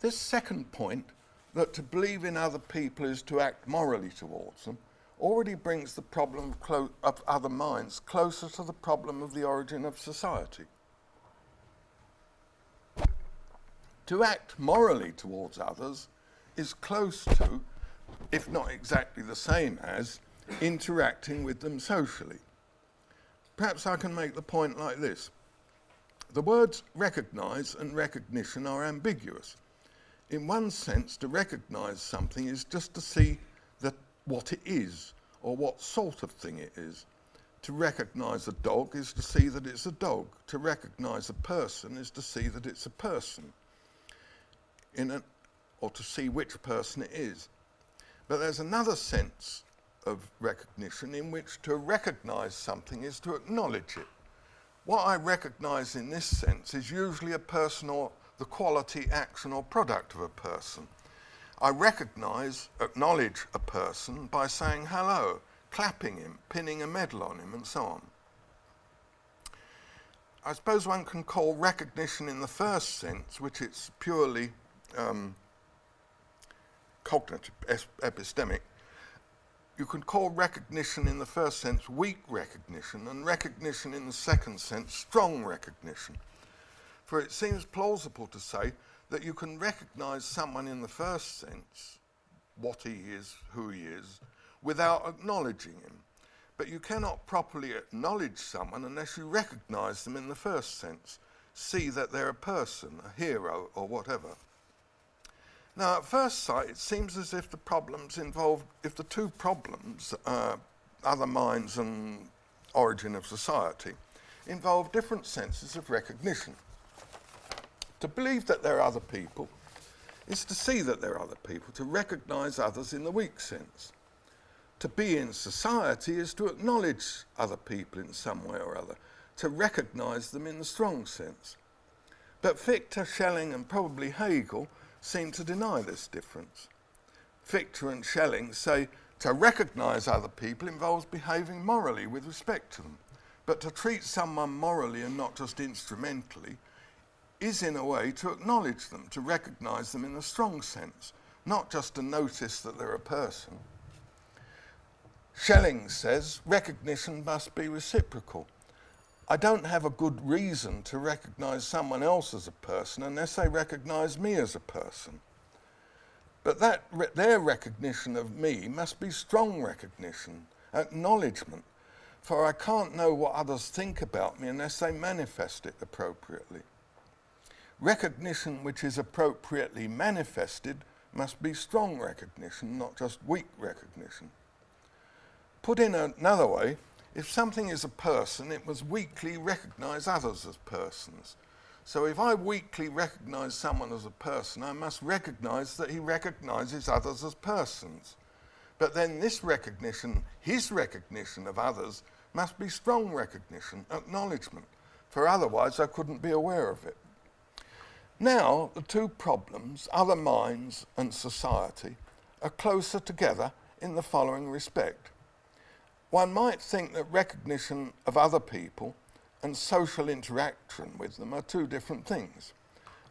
This second point, that to believe in other people is to act morally towards them, already brings the problem of other minds closer to the problem of the origin of society. To act morally towards others is close to, if not exactly the same as, interacting with them socially. Perhaps I can make the point like this. The words recognise and recognition are ambiguous. In one sense, to recognise something is just to see what it is, or what sort of thing it is. To recognise a dog is to see that it's a dog. To recognise a person is to see that it's a person, or to see which person it is. But there's another sense of recognition in which to recognise something is to acknowledge it. What I recognise in this sense is usually a person or the quality, action or product of a person. I acknowledge a person by saying hello, clapping him, pinning a medal on him and so on. I suppose one can call recognition in the first sense, which it's purely cognitive, epistemic, you can call recognition in the first sense weak recognition, and recognition in the second sense strong recognition. For it seems plausible to say that you can recognise someone in the first sense, what he is, who he is, without acknowledging him. But you cannot properly acknowledge someone unless you recognise them in the first sense, see that they're a person, a hero, or whatever. Now, at first sight, it seems as if the problems involve, if the two problems, other minds and origin of society, involve different senses of recognition. To believe that there are other people is to see that there are other people, to recognise others in the weak sense. To be in society is to acknowledge other people in some way or other, to recognise them in the strong sense. But Fichte, Schelling and probably Hegel seem to deny this difference. Fichte and Schelling say to recognise other people involves behaving morally with respect to them, but to treat someone morally and not just instrumentally is in a way to acknowledge them, to recognise them in the strong sense, not just to notice that they're a person. Schelling says recognition must be reciprocal. I don't have a good reason to recognise someone else as a person unless they recognise me as a person. But their recognition of me must be strong recognition, acknowledgement, for I can't know what others think about me unless they manifest it appropriately. Recognition which is appropriately manifested must be strong recognition, not just weak recognition. Put in another way, if something is a person, it must weakly recognise others as persons. So if I weakly recognise someone as a person, I must recognise that he recognises others as persons. But then this recognition, his recognition of others, must be strong recognition, acknowledgement, for otherwise I couldn't be aware of it. Now, the two problems, other minds and society, are closer together in the following respect. One might think that recognition of other people and social interaction with them are two different things.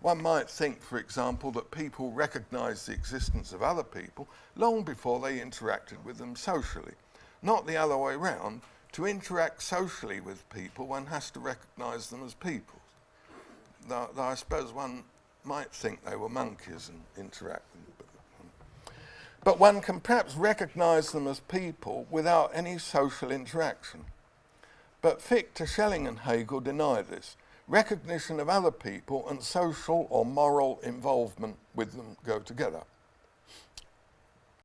One might think, for example, that people recognise the existence of other people long before they interacted with them socially. Not the other way round. To interact socially with people, one has to recognise them as people. Though I suppose one might think they were monkeys and interact with them. But one can perhaps recognise them as people without any social interaction. But Fichte, Schelling and Hegel deny this. Recognition of other people and social or moral involvement with them go together.